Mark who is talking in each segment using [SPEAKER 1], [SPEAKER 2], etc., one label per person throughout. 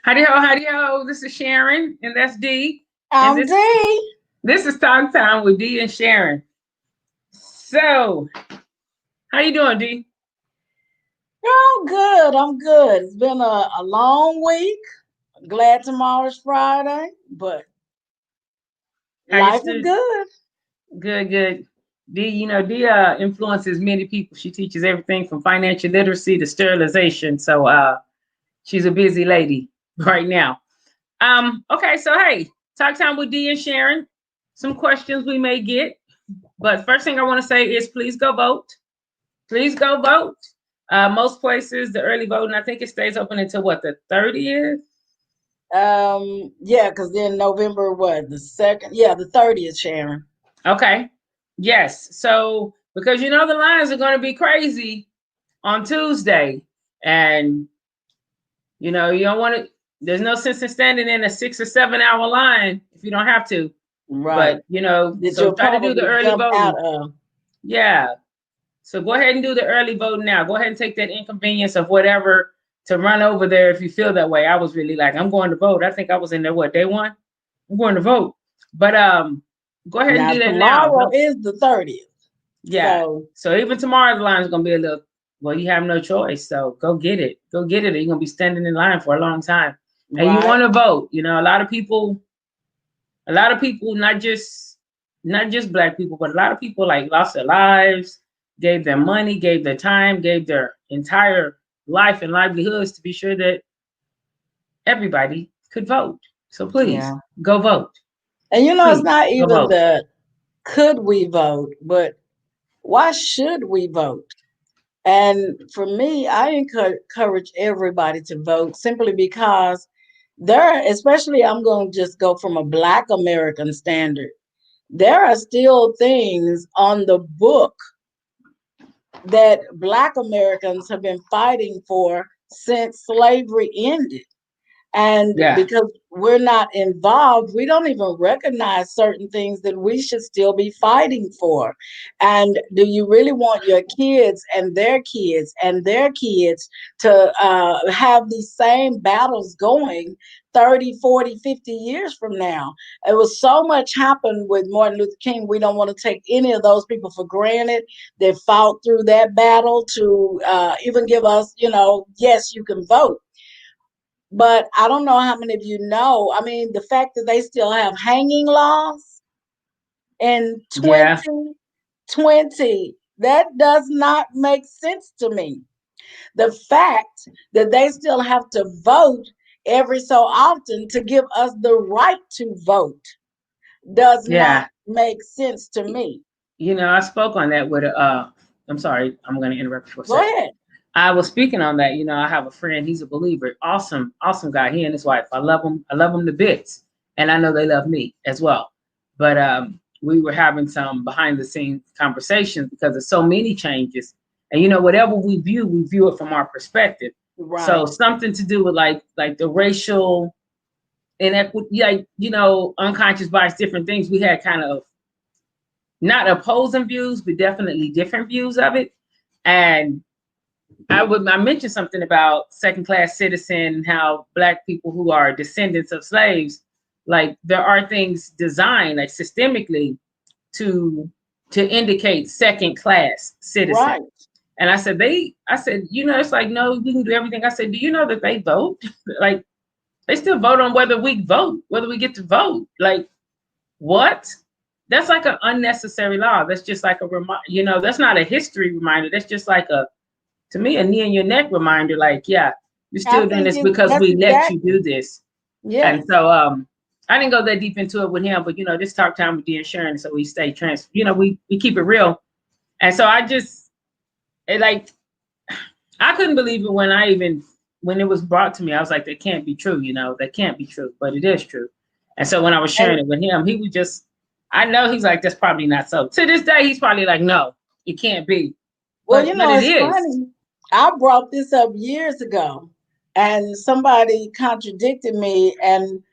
[SPEAKER 1] Howdy ho, howdy ho. This is Sharon, and that's Dee. And
[SPEAKER 2] I'm Dee.
[SPEAKER 1] this is Talk Time with Dee and Sharyn. So, how you doing, Dee?
[SPEAKER 2] I'm good. I'm good. It's been a long week. Glad tomorrow's Friday, but
[SPEAKER 1] How you
[SPEAKER 2] life is
[SPEAKER 1] still
[SPEAKER 2] good.
[SPEAKER 1] good, good. Dee, Dee influences many people. She teaches everything from financial literacy to sterilization. So she's a busy lady right now. Okay, so hey, Talk Time with Dee and Sharyn. Some questions we may get. But first thing I want to say is please go vote. Please go vote. Most places, the early voting, I think it stays open until what, the 30th?
[SPEAKER 2] Yeah, because then November, what, the second? Yeah, the 30th, Sharon.
[SPEAKER 1] Okay. Yes. So, because the lines are going to be crazy on Tuesday. And, you don't want to, there's no sense in standing in a 6 or 7 hour line if you don't have to.
[SPEAKER 2] Right.
[SPEAKER 1] But,
[SPEAKER 2] That
[SPEAKER 1] so
[SPEAKER 2] you'll
[SPEAKER 1] try to do the
[SPEAKER 2] probably
[SPEAKER 1] early
[SPEAKER 2] jump
[SPEAKER 1] voting.
[SPEAKER 2] out of.
[SPEAKER 1] Yeah. So go ahead and do the early voting now. Go ahead and take that inconvenience of whatever to run over there if you feel that way. I was really like, I'm going to vote. I think I was in there, what, day one? I'm going to vote. But go ahead and
[SPEAKER 2] Now,
[SPEAKER 1] do that now.
[SPEAKER 2] tomorrow is the 30th.
[SPEAKER 1] Yeah. So even tomorrow the line is gonna be a little, well, you have no choice. So go get it. Go get it. Or you're gonna be standing in line for a long time. And you
[SPEAKER 2] Right.
[SPEAKER 1] want to vote. A lot of people, not just black people, but a lot of people like lost their lives, gave their money, gave their time, gave their entire life and livelihoods to be sure that everybody could vote. So please
[SPEAKER 2] Yeah.
[SPEAKER 1] go vote.
[SPEAKER 2] And it's
[SPEAKER 1] Please
[SPEAKER 2] not
[SPEAKER 1] go
[SPEAKER 2] even
[SPEAKER 1] vote.
[SPEAKER 2] the could we vote, but why should we vote? And for me, I encourage everybody to vote simply because especially I'm going to just go from a Black American standard. There are still things on the book that Black Americans have been fighting for since slavery ended. And
[SPEAKER 1] Yeah.
[SPEAKER 2] because we're not involved, we don't even recognize certain things that we should still be fighting for. And do you really want your kids and their kids and their kids to have these same battles going 30, 40, 50 years from now? It was so much happened with Martin Luther King. We don't want to take any of those people for granted that fought through that battle to even give us, yes, you can vote. But I don't know how many of you know. I mean, the fact that they still have hanging laws in
[SPEAKER 1] Yeah.
[SPEAKER 2] 2020, that does not make sense to me. The fact that they still have to vote every so often to give us the right to vote does not
[SPEAKER 1] Yeah.
[SPEAKER 2] make sense to me.
[SPEAKER 1] I spoke on that with I'm sorry, I'm gonna interrupt you for a
[SPEAKER 2] Go
[SPEAKER 1] second.
[SPEAKER 2] ahead.
[SPEAKER 1] I was speaking on that. I have a friend, he's a believer, awesome, awesome guy. He and his wife. I love them to bits. And I know they love me as well. But we were having some behind the scenes conversations because of so many changes. And whatever we view it from our perspective. So
[SPEAKER 2] Right.
[SPEAKER 1] something to do with like the racial inequity, like unconscious bias, different things. We had kind of not opposing views, but definitely different views of it. And I mentioned something about second class citizen, how black people who are descendants of slaves, like there are things designed like systemically to indicate second class citizen.
[SPEAKER 2] Right.
[SPEAKER 1] And I said, it's like, no, we can do everything. I said, do you know that they vote? Like they still vote on whether we vote, whether we get to vote. Like what? That's like an unnecessary law. That's just like a that's not a history reminder. That's just like to me, a knee in your neck reminder, like, yeah, you're
[SPEAKER 2] I
[SPEAKER 1] still doing
[SPEAKER 2] think
[SPEAKER 1] this because
[SPEAKER 2] that's
[SPEAKER 1] we let you
[SPEAKER 2] exactly.
[SPEAKER 1] do this. And
[SPEAKER 2] Yes.
[SPEAKER 1] so I didn't go that deep into it with him, but this Talk Time with Dee and Sharyn, so we stay we keep it real. And so like I couldn't believe it when it was brought to me. I was like, that can't be true, that can't be true, but it is true. And so when I was sharing
[SPEAKER 2] And
[SPEAKER 1] it with him, he was just, I know he's like, that's probably not so. To this day, he's probably like, no, it can't be.
[SPEAKER 2] well,
[SPEAKER 1] But it
[SPEAKER 2] it's
[SPEAKER 1] is.
[SPEAKER 2] funny. I brought this up years ago, and somebody contradicted me, and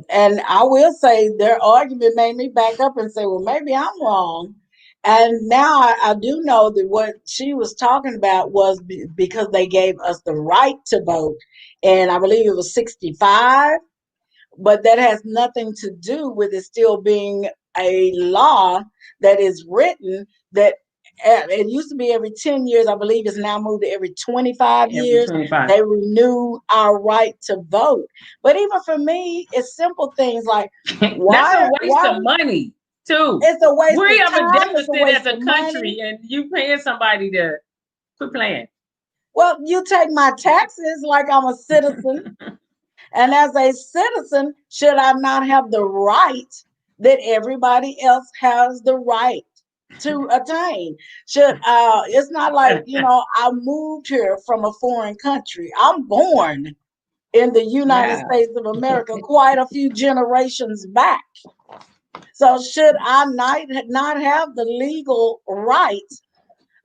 [SPEAKER 2] I will say their argument made me back up and say, well, maybe I'm wrong. And now I do know that what she was talking about was because they gave us the right to vote and I believe it was 65, but that has nothing to do with it still being a law that is written that it used to be every 10 years. I believe it's now moved to every 25
[SPEAKER 1] Every
[SPEAKER 2] years.
[SPEAKER 1] 25.
[SPEAKER 2] They renew our right to vote. But even for me, it's simple things like
[SPEAKER 1] That's a waste
[SPEAKER 2] why
[SPEAKER 1] of money too.
[SPEAKER 2] it's a waste
[SPEAKER 1] We
[SPEAKER 2] of
[SPEAKER 1] have a
[SPEAKER 2] time, it's a
[SPEAKER 1] deficit as
[SPEAKER 2] waste
[SPEAKER 1] a
[SPEAKER 2] of money.
[SPEAKER 1] country, and you paying somebody to quit playing.
[SPEAKER 2] Well, you take my taxes like I'm a citizen. And as a citizen, should I not have the right that everybody else has the right to attain? Should it's not like, I moved here from a foreign country. I'm born in the United
[SPEAKER 1] Yeah.
[SPEAKER 2] States of America quite a few generations back. So should I not have the legal right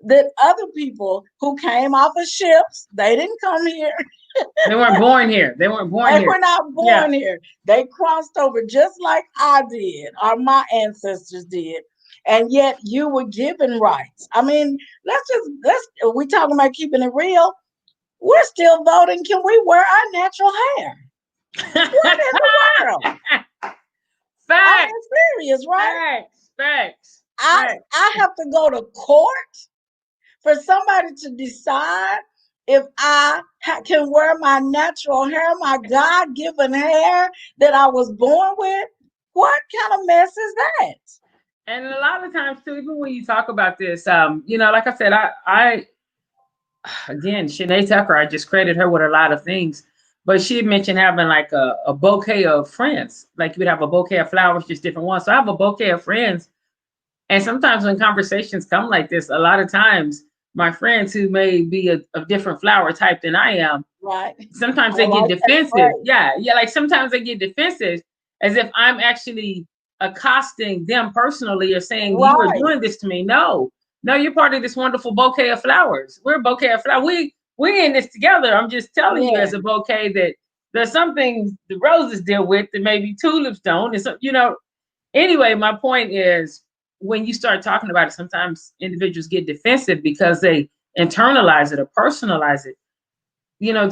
[SPEAKER 2] that other people who came off of ships, they didn't come here.
[SPEAKER 1] They weren't born here. They weren't born
[SPEAKER 2] They
[SPEAKER 1] here.
[SPEAKER 2] were not
[SPEAKER 1] Yeah.
[SPEAKER 2] born here. They crossed over just like I did, or my ancestors did. And yet you were given rights. I mean, we talking about keeping it real. We're still voting. Can we wear our natural hair? What in the world? I
[SPEAKER 1] Facts.
[SPEAKER 2] mean, serious, right?
[SPEAKER 1] Facts.
[SPEAKER 2] I
[SPEAKER 1] Facts.
[SPEAKER 2] I have to go to court for somebody to decide if can wear my natural hair, my God-given hair that I was born with. What kind of mess is that?
[SPEAKER 1] And a lot of times too, even when you talk about this, like I said, I again, Shanae Tucker, I just credit her with a lot of things. But she had mentioned having like a bouquet of friends. Like you would have a bouquet of flowers, just different ones. So I have a bouquet of friends. And sometimes when conversations come like this, a lot of times my friends who may be a different flower type than I am,
[SPEAKER 2] Right.
[SPEAKER 1] sometimes
[SPEAKER 2] I
[SPEAKER 1] they get
[SPEAKER 2] like that
[SPEAKER 1] defensive.
[SPEAKER 2] phrase.
[SPEAKER 1] Yeah. Yeah. Like sometimes they get defensive as if I'm actually accosting them personally or saying, you are
[SPEAKER 2] Right.
[SPEAKER 1] doing this to me. No, you're part of this wonderful bouquet of flowers. We're a bouquet of flowers. We in this together. I'm just telling you
[SPEAKER 2] Yeah.
[SPEAKER 1] as a bouquet that there's some things the roses deal with that maybe tulips don't. And so, anyway, my point is when you start talking about it, sometimes individuals get defensive because they internalize it or personalize it.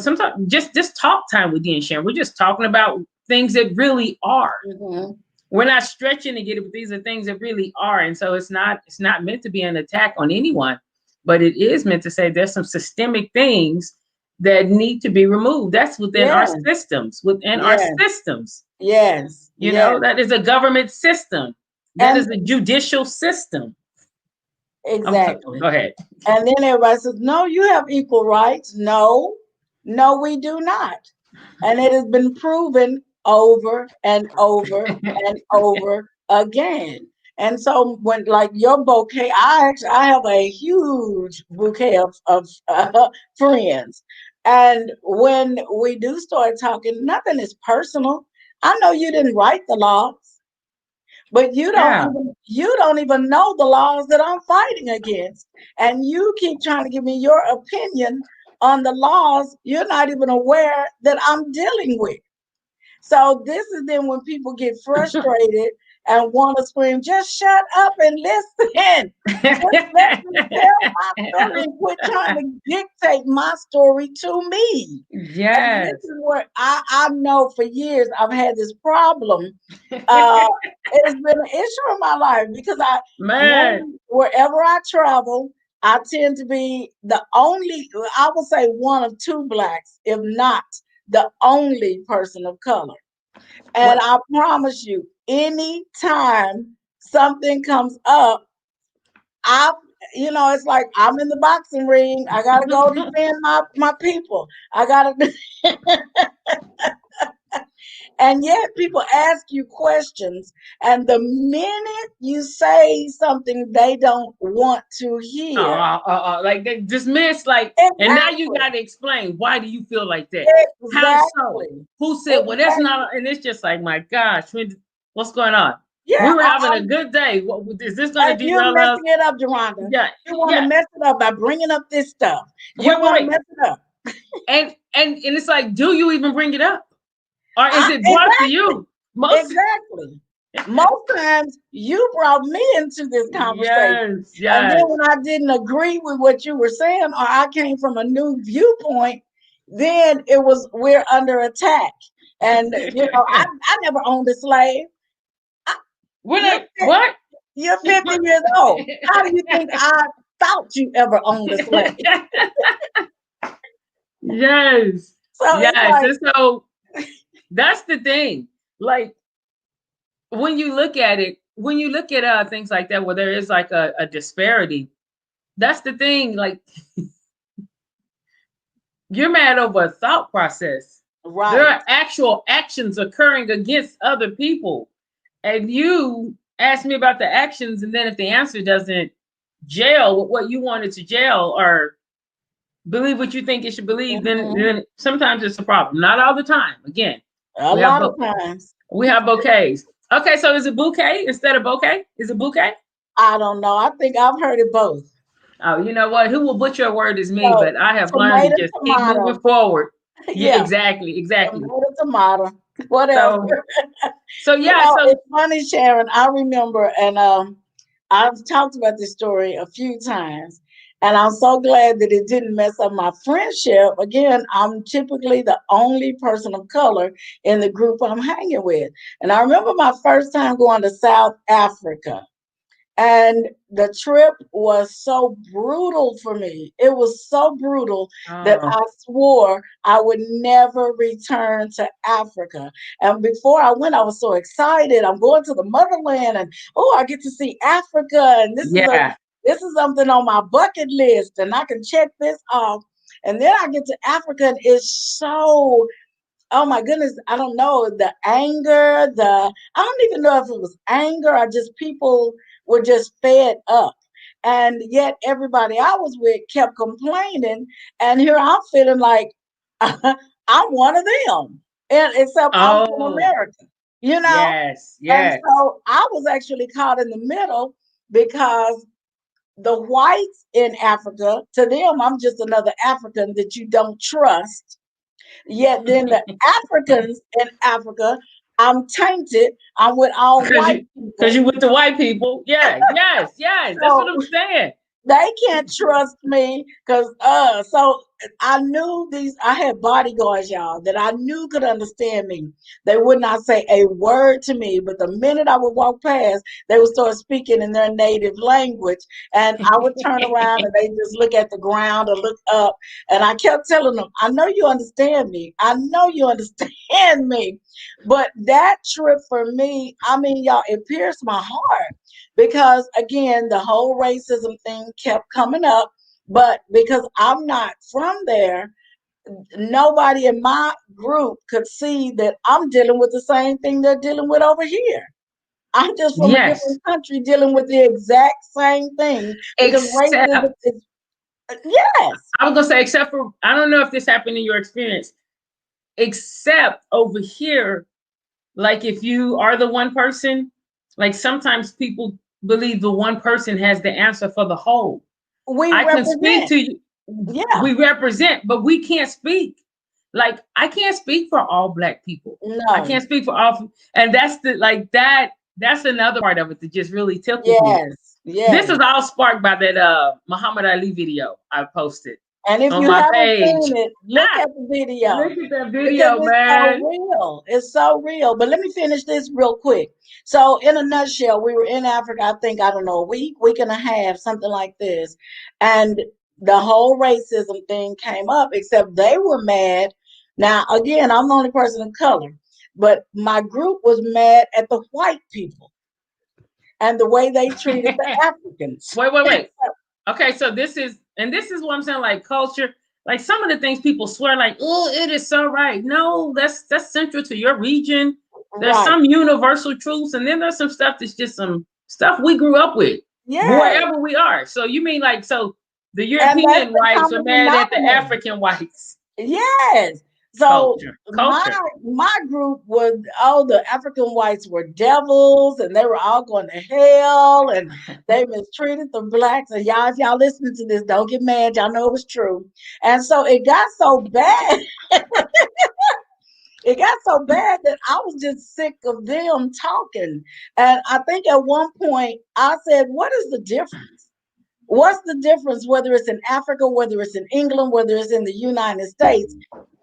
[SPEAKER 1] Sometimes just talk time with Dee and Sharyn. We're just talking about things that really are.
[SPEAKER 2] Mm-hmm.
[SPEAKER 1] We're not stretching to get it, but these are things that really are. And so it's not meant to be an attack on anyone, but it is meant to say there's some systemic things that need to be removed. That's within our
[SPEAKER 2] Yeah.
[SPEAKER 1] systems, within our
[SPEAKER 2] Yeah.
[SPEAKER 1] systems.
[SPEAKER 2] Yes. Yes.
[SPEAKER 1] That is a government system. That
[SPEAKER 2] And
[SPEAKER 1] is a judicial system.
[SPEAKER 2] exactly.
[SPEAKER 1] Go ahead.
[SPEAKER 2] And then everybody says, no, you have equal rights. No, no, we do not. And it has been proven over and over and over again. And so when like your bouquet, I have a huge bouquet of friends. And when we do start talking, nothing is personal. I know you didn't write the laws, but
[SPEAKER 1] Yeah.
[SPEAKER 2] you don't even know the laws that I'm fighting against. And you keep trying to give me your opinion on the laws you're not even aware that I'm dealing with. So this is then when people get frustrated and want to scream, just shut up and listen. Just let me tell my story and quit trying to dictate my story to me. And this
[SPEAKER 1] Yes.
[SPEAKER 2] is where I know for years I've had this problem. It has been an issue in my life because
[SPEAKER 1] Man.
[SPEAKER 2] wherever I travel, I tend to be the only, I would say one of two blacks, if not the only person of color. And
[SPEAKER 1] What?
[SPEAKER 2] I promise you, anytime something comes up, I, it's like I'm in the boxing ring. I gotta go defend my people. I gotta, and yet people ask you questions, and the minute you say something they don't want to hear,
[SPEAKER 1] Like they dismiss, like, and now you
[SPEAKER 2] exactly,
[SPEAKER 1] got to explain why do you feel like that? How so?
[SPEAKER 2] exactly,
[SPEAKER 1] Who said? Well, that's
[SPEAKER 2] exactly.
[SPEAKER 1] not. And it's just like, my gosh, what's going on?
[SPEAKER 2] Yeah,
[SPEAKER 1] We were having a good day. Is this going to
[SPEAKER 2] and you're
[SPEAKER 1] derail us?
[SPEAKER 2] messing it up, Deronda.
[SPEAKER 1] Yeah,
[SPEAKER 2] You want to
[SPEAKER 1] yeah.
[SPEAKER 2] mess it up by bringing up this stuff. You
[SPEAKER 1] Wait, wait,
[SPEAKER 2] want to
[SPEAKER 1] wait.
[SPEAKER 2] mess it up.
[SPEAKER 1] And it's like, do you even bring it up, or is it brought to
[SPEAKER 2] Exactly.
[SPEAKER 1] you? Most.
[SPEAKER 2] Exactly. Most times you brought me into this conversation.
[SPEAKER 1] Yes,
[SPEAKER 2] And then
[SPEAKER 1] yes.
[SPEAKER 2] when I didn't agree with what you were saying, or I came from a new viewpoint, then it was we're under attack. And I never owned a slave. I,
[SPEAKER 1] We're
[SPEAKER 2] you're
[SPEAKER 1] like, what?
[SPEAKER 2] you're 50 years old. How do you think I thought you ever owned a slave?
[SPEAKER 1] Yes.
[SPEAKER 2] So it's
[SPEAKER 1] Yes.
[SPEAKER 2] like,
[SPEAKER 1] And so that's the thing. Like when you look at things like that, where there is like a disparity, that's the thing. Like you're mad over a thought process. There
[SPEAKER 2] right.
[SPEAKER 1] are actual actions occurring against other people. And you ask me about the actions, and then if the answer doesn't gel with what you wanted to gel or believe what you think it should believe,
[SPEAKER 2] Hmm.
[SPEAKER 1] then sometimes it's a problem. Not all the time. Again,
[SPEAKER 2] A
[SPEAKER 1] we have
[SPEAKER 2] lot of times.
[SPEAKER 1] we have bouquets. Okay, so is it bouquet instead of bouquet? Is it bouquet?
[SPEAKER 2] I don't know. I think I've heard it both.
[SPEAKER 1] Oh, you know what? Who will butcher a word is me,
[SPEAKER 2] So
[SPEAKER 1] but I have learned to
[SPEAKER 2] tomato,
[SPEAKER 1] just keep moving
[SPEAKER 2] tomato.
[SPEAKER 1] forward. Yeah,
[SPEAKER 2] Yeah,
[SPEAKER 1] exactly, exactly.
[SPEAKER 2] tomato, tomato. Whatever.
[SPEAKER 1] So, so yeah, so
[SPEAKER 2] It's funny, Sharon. I remember, and I've talked about this story a few times, and I'm so glad that it didn't mess up my friendship. Again, I'm typically the only person of color in the group I'm hanging with. And I remember my first time going to South Africa. And the trip was so brutal for me. It was so brutal that
[SPEAKER 1] oh
[SPEAKER 2] I swore I would never return to Africa. And before I went, I was so excited. I'm going to the motherland, and oh, I get to see Africa, and
[SPEAKER 1] yeah.
[SPEAKER 2] this is something on my bucket list, and I can check this off. And then I get to Africa, and it's so, oh my goodness, I don't know, the anger, I don't even know if it was anger or just people were just fed up. And yet everybody I was with kept complaining. And here I'm feeling like I'm one of them. And except I'm from
[SPEAKER 1] Oh,
[SPEAKER 2] America, you know?
[SPEAKER 1] yes,
[SPEAKER 2] And
[SPEAKER 1] yes.
[SPEAKER 2] so I was actually caught in the middle because the whites in Africa, to them, I'm just another African that you don't trust. Yet then the Africans in Africa, I'm tainted. I'm with all
[SPEAKER 1] Cause
[SPEAKER 2] white
[SPEAKER 1] you, cause
[SPEAKER 2] people.
[SPEAKER 1] you with the white people. Yeah, yes, yes. That's what
[SPEAKER 2] So
[SPEAKER 1] I'm saying.
[SPEAKER 2] they can't trust me because so I knew these I had bodyguards, y'all, that I knew could understand me. They would not say a word to me, but the minute I would walk past, they would start speaking in their native language. And I would turn around and they just look at the ground or look up. And I kept telling them, I know you understand me. I know you understand me. But that trip for me, I mean, y'all, it pierced my heart because again the whole racism thing kept coming up, but because I'm not from there, nobody in my group could see that I'm dealing with the same thing they're dealing with over here. I'm just from a
[SPEAKER 1] Yes.
[SPEAKER 2] different country dealing with the exact same thing because racism
[SPEAKER 1] Except
[SPEAKER 2] is, yes.
[SPEAKER 1] I was gonna say, except for I don't know if this happened in your experience, except over here, like if you are the one person, like sometimes people believe the one person has the answer for the whole.
[SPEAKER 2] We
[SPEAKER 1] I can speak
[SPEAKER 2] represent.
[SPEAKER 1] to you.
[SPEAKER 2] Yeah.
[SPEAKER 1] We represent, but we can't speak. Like I can't speak for all black people. I
[SPEAKER 2] No.
[SPEAKER 1] can't speak for all, and that's the like that. That's another part of it that just really tickles me.
[SPEAKER 2] Yes.
[SPEAKER 1] This
[SPEAKER 2] Yes.
[SPEAKER 1] is all sparked by that Muhammad Ali video I posted
[SPEAKER 2] And if
[SPEAKER 1] on
[SPEAKER 2] you
[SPEAKER 1] my
[SPEAKER 2] haven't
[SPEAKER 1] page.
[SPEAKER 2] seen it, look
[SPEAKER 1] Ah,
[SPEAKER 2] at the video
[SPEAKER 1] look at that
[SPEAKER 2] because
[SPEAKER 1] video,
[SPEAKER 2] it's so
[SPEAKER 1] man.
[SPEAKER 2] real. It's so real. But let me finish this real quick. So, in a nutshell, we were in Africa, I think, I don't know, a week and a half, something like this. And the whole racism thing came up, except they were mad. Now, again, I'm the only person of color, but my group was mad at the white people and the way they treated the Africans.
[SPEAKER 1] Wait. Okay, so this is what I'm saying, like culture, like some of the things people swear, like, oh, it is so right. No, that's central to your region. There's
[SPEAKER 2] Right.
[SPEAKER 1] some universal truths, and then there's some stuff that's just some stuff we grew up with,
[SPEAKER 2] Yes.
[SPEAKER 1] wherever we are. So you mean like so the
[SPEAKER 2] And that's
[SPEAKER 1] European
[SPEAKER 2] the
[SPEAKER 1] whites are
[SPEAKER 2] common
[SPEAKER 1] mad at the
[SPEAKER 2] denominator.
[SPEAKER 1] African whites.
[SPEAKER 2] Yes. So
[SPEAKER 1] Culture.
[SPEAKER 2] my
[SPEAKER 1] Culture.
[SPEAKER 2] my group was all the African whites were devils and they were all going to hell and they mistreated the blacks. And y'all, if y'all listening to this, don't get mad. Y'all know it was true. And so it got so bad. It got so bad that I was just sick of them talking. And I think at one point I said, what is the difference? What's the difference whether it's in Africa, whether it's in England, whether it's in the United States?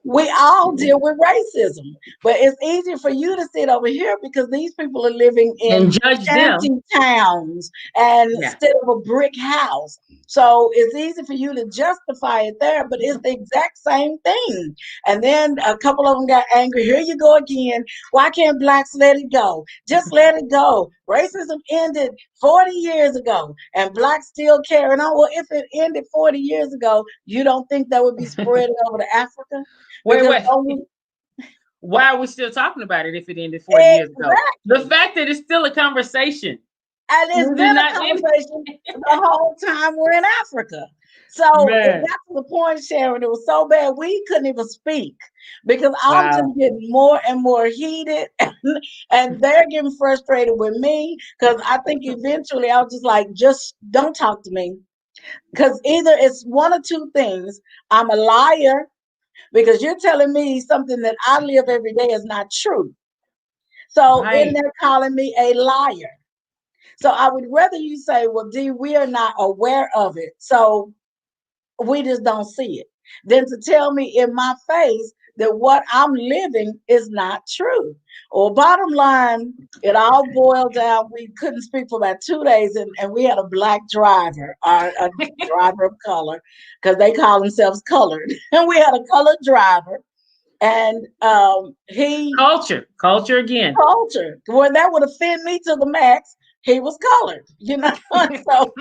[SPEAKER 2] We all deal with racism, but it's easy for you to sit over here because these people are living in
[SPEAKER 1] And judge them.
[SPEAKER 2] shanty towns and
[SPEAKER 1] Yeah.
[SPEAKER 2] instead of a brick house. So it's easy for you to justify it there, but it's the exact same thing. And then a couple of them got angry. Here you go again. Why can't blacks let it go? Just let it go. Racism ended 40 years ago and blacks still carrying on. Well, if it ended 40 years ago, you don't think that would be spread over to Africa?
[SPEAKER 1] Wait,
[SPEAKER 2] Because
[SPEAKER 1] wait.
[SPEAKER 2] only
[SPEAKER 1] Why are we still talking about it if it ended 40 years ago? The
[SPEAKER 2] exactly.
[SPEAKER 1] fact that it's still a conversation,
[SPEAKER 2] And it's
[SPEAKER 1] maybe
[SPEAKER 2] been a
[SPEAKER 1] not in.
[SPEAKER 2] conversation the whole time we're in Africa. So it
[SPEAKER 1] Man,
[SPEAKER 2] got to the point, Sharon, it was so bad we couldn't even speak because I'm
[SPEAKER 1] wow.
[SPEAKER 2] just getting more and more heated and they're getting frustrated with me because I think eventually I was just like, just don't talk to me. Because either it's one or two things. I'm a liar because you're telling me something that I live every day is not true. So in
[SPEAKER 1] Right.
[SPEAKER 2] there calling me a liar. So I would rather you say, well, Dee, we are not aware of it. So we just don't see it. Than to tell me in my face that what I'm living is not true. Or bottom line, it all boiled down. We couldn't speak for about 2 days, and we had a black driver, or a driver of color, because they call themselves colored. And we had a colored driver, and he
[SPEAKER 1] Culture again.
[SPEAKER 2] culture. Well, that would offend me to the max. He was colored, you know. so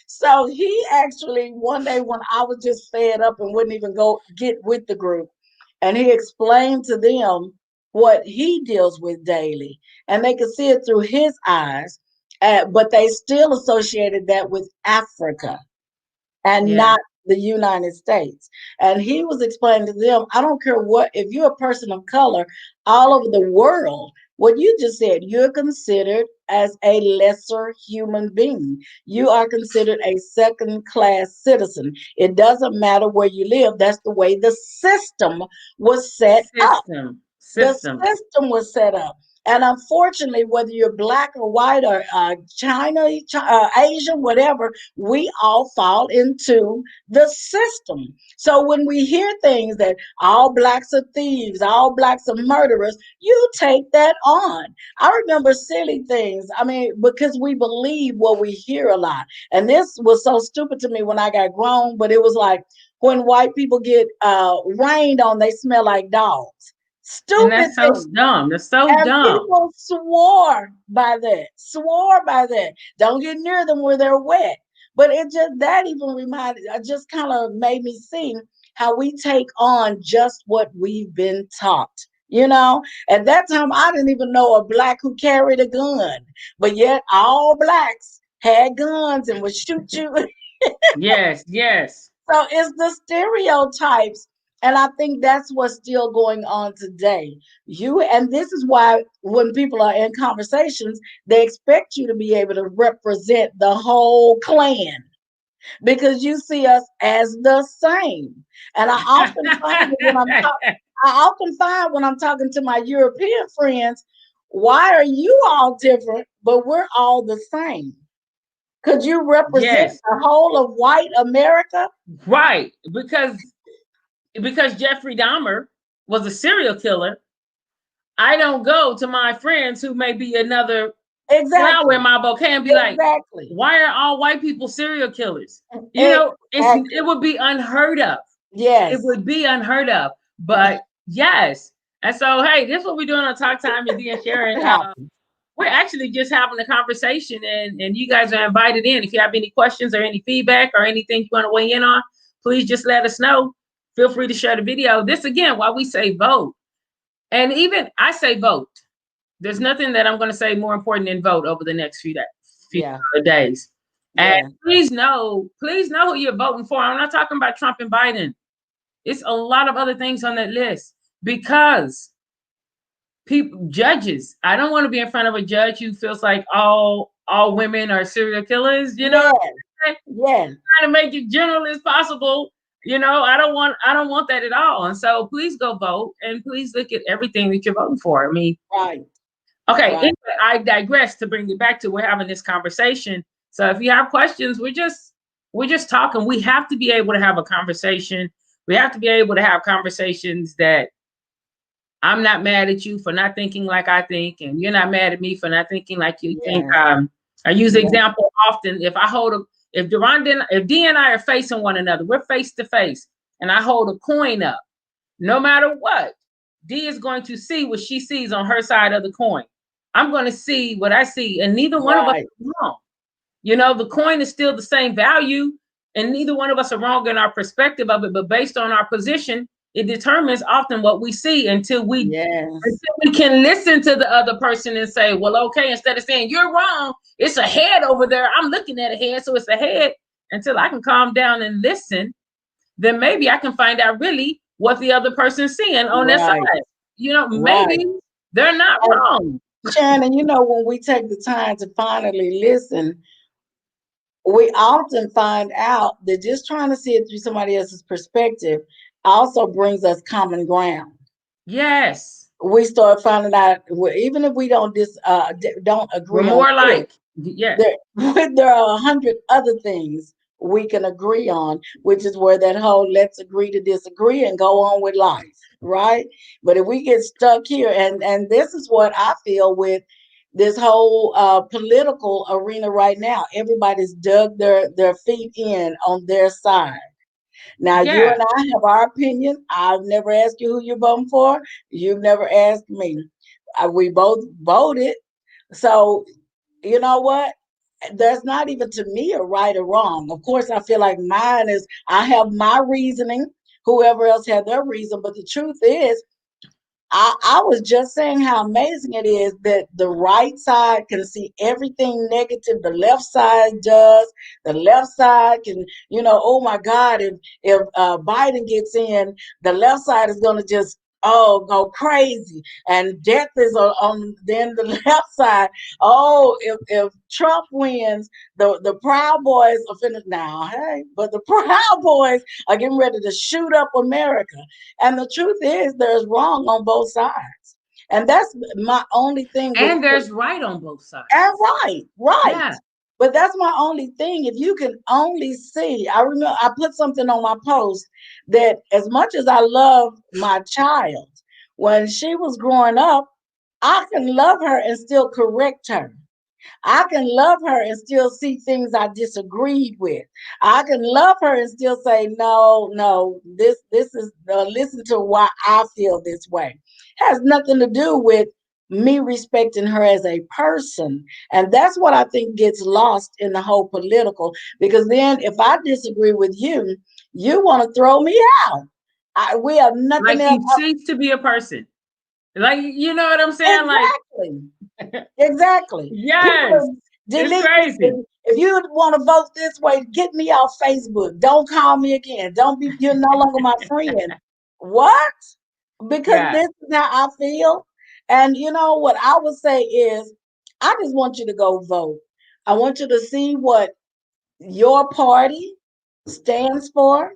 [SPEAKER 2] so he actually one day when I was just fed up and wouldn't even go get with the group, and he explained to them what he deals with daily, and they could see it through his eyes, but they still associated that with Africa and
[SPEAKER 1] Yeah.
[SPEAKER 2] not the United States. And he was explaining to them, I don't care what, if you're a person of color all over the world, what you just said, you're considered as a lesser human being. You are considered a second class citizen. It doesn't matter where you live. That's the way the system was set up.
[SPEAKER 1] System.
[SPEAKER 2] The
[SPEAKER 1] System.
[SPEAKER 2] system was set up. And unfortunately, whether you're black or white or Asian, whatever, we all fall into the system. So when we hear things that all blacks are thieves, all blacks are murderers, you take that on. I remember silly things. I mean, because we believe what we hear a lot. And this was so stupid to me when I got grown, but it was like when white people get rained on, they smell like dogs.
[SPEAKER 1] And
[SPEAKER 2] Stupid
[SPEAKER 1] that's so
[SPEAKER 2] thing.
[SPEAKER 1] dumb. That's so
[SPEAKER 2] And
[SPEAKER 1] dumb.
[SPEAKER 2] people swore by that, swore by that. Don't get near them where they're wet. But it just, that even reminded, it just kind of made me see how we take on just what we've been taught. You know, at that time, I didn't even know a black who carried a gun, but yet all blacks had guns and would shoot you.
[SPEAKER 1] Yes, yes.
[SPEAKER 2] So it's the stereotypes. And I think that's what's still going on today. You and this is why when people are in conversations, they expect you to be able to represent the whole clan because you see us as the same. And I often find when I'm talking to my European friends, why are you all different, but we're all the same? Could you represent
[SPEAKER 1] Yes.
[SPEAKER 2] the whole of white America?
[SPEAKER 1] Right. Because Jeffrey Dahmer was a serial killer, I don't go to my friends who may be another flower in
[SPEAKER 2] Exactly.
[SPEAKER 1] my bouquet and be like,
[SPEAKER 2] Exactly.
[SPEAKER 1] why are all white people serial killers? You know, it
[SPEAKER 2] Exactly.
[SPEAKER 1] would be unheard of. It
[SPEAKER 2] Yes.
[SPEAKER 1] would be unheard of. But yes. And so, hey, this is what we're doing on TalkTyme with Dee and Sharyn.
[SPEAKER 2] It happens.
[SPEAKER 1] We're actually just having a conversation, and you guys are invited in. If you have any questions or any feedback or anything you want to weigh in on, please just let us know. Feel free to share the video. This again, why we say vote. And even I say vote. There's nothing that I'm going to say more important than vote over the next few
[SPEAKER 2] Yeah.
[SPEAKER 1] days. And
[SPEAKER 2] Yeah.
[SPEAKER 1] please know who you're voting for. I'm not talking about Trump and Biden. It's a lot of other things on that list because people, judges. I don't want to be in front of a judge who feels like all women are serial killers. You know,
[SPEAKER 2] Yes. Yes.
[SPEAKER 1] trying to make it general as possible. You know, I don't want that at all. And so please go vote and please look at everything that you're voting for. I mean,
[SPEAKER 2] Right.
[SPEAKER 1] okay,
[SPEAKER 2] Right.
[SPEAKER 1] anyway, I digress to bring it back to we're having this conversation. So if you have questions, we're just talking. We have to be able to have a conversation. We have to be able to have conversations that I'm not mad at you for not thinking like I think, and you're not mad at me for not thinking like you think.
[SPEAKER 2] Yes.
[SPEAKER 1] I use the
[SPEAKER 2] Yes.
[SPEAKER 1] example often. If Dee and I are facing one another, we're face to face, and I hold a coin up, no matter what, Dee is going to see what she sees on her side of the coin. I'm going to see what I see, and neither one of us
[SPEAKER 2] Right.
[SPEAKER 1] is wrong. The coin is still the same value, and neither one of us are wrong in our perspective of it, but based on our position, it determines often what we see
[SPEAKER 2] Yes.
[SPEAKER 1] until we can listen to the other person and say, well, okay, instead of saying you're wrong, it's a head over there. I'm looking at a head, so it's a head. Until I can calm down and listen, then maybe I can find out really what the other person's seeing on their side.
[SPEAKER 2] Right. Right.
[SPEAKER 1] Maybe they're not
[SPEAKER 2] And
[SPEAKER 1] wrong.
[SPEAKER 2] Shannon, when we take the time to finally listen, we often find out that just trying to see it through somebody else's perspective also brings us common ground.
[SPEAKER 1] Yes.
[SPEAKER 2] We start finding out, even if we don't
[SPEAKER 1] We're
[SPEAKER 2] agree on
[SPEAKER 1] more
[SPEAKER 2] this,
[SPEAKER 1] like, yeah.
[SPEAKER 2] there there are 100 other things we can agree on, which is where that whole let's agree to disagree and go on with life, right? But if we get stuck here, and this is what I feel with this whole political arena right now, everybody's dug their feet in on their side. Now, you
[SPEAKER 1] Yeah.
[SPEAKER 2] and I have our opinion. I've never asked you who you're voting for. You've never asked me. We both voted. So, you know what? There's not even to me a right or wrong. Of course, I feel like mine is, I have my reasoning. Whoever else had their reason. But the truth is, I was just saying how amazing it is that the right side can see everything negative the left side does. The left side can, oh my God, if Biden gets in, the left side is going to just go crazy, and death is on then the left side. Oh, if Trump wins, the Proud Boys are finished now. Hey, but the Proud Boys are getting ready to shoot up America. And the truth is, there's wrong on both sides. And that's my only thing with,
[SPEAKER 1] And there's right on both sides.
[SPEAKER 2] and right, right.
[SPEAKER 1] Yeah.
[SPEAKER 2] But that's my only thing. If you can only see, I remember I put something on my post that as much as I love my child, when she was growing up, I can love her and still correct her. I can love her and still see things I disagreed with. I can love her and still say, no, no, this is listen to why I feel this way. Has nothing to do with me respecting her as a person. And that's what I think gets lost in the whole political, because then if I disagree with you, you want to throw me out. We have nothing
[SPEAKER 1] Like
[SPEAKER 2] else.
[SPEAKER 1] you cease to be a person. Like, you know what I'm saying? Like,
[SPEAKER 2] Exactly. Exactly.
[SPEAKER 1] yes,
[SPEAKER 2] People
[SPEAKER 1] it's
[SPEAKER 2] delete me.
[SPEAKER 1] crazy.
[SPEAKER 2] If you want to vote this way, get me off Facebook. Don't call me again. Don't be, you're no longer my friend. What? Because
[SPEAKER 1] Yeah.
[SPEAKER 2] this is how I feel. And you know what I would say is, I just want you to go vote. I want you to see what your party stands for,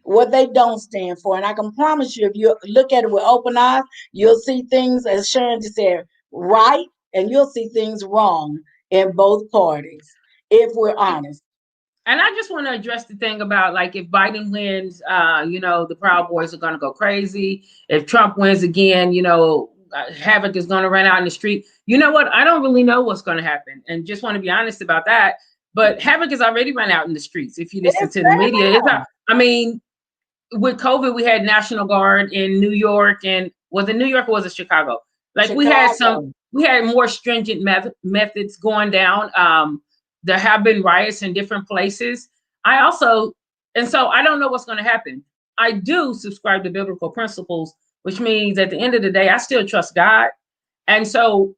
[SPEAKER 2] what they don't stand for. And I can promise you, if you look at it with open eyes, you'll see things, as Sharon just said, right, and you'll see things wrong in both parties, if we're honest.
[SPEAKER 1] And I just want to address the thing about, like, if Biden wins, the Proud Boys are going to go crazy. If Trump wins again, havoc is going to run out in the street. You know what? I don't really know what's going to happen, and just want to be honest about that. But havoc has already run out in the streets. If you listen
[SPEAKER 2] It's
[SPEAKER 1] to the media,
[SPEAKER 2] there.
[SPEAKER 1] I mean, with COVID, we had National Guard in New York, and was it New York or was it Chicago? Like,
[SPEAKER 2] Chicago.
[SPEAKER 1] we had more stringent methods going down. There have been riots in different places. And so I don't know what's going to happen. I do subscribe to biblical principles, which means at the end of the day, I still trust God. And so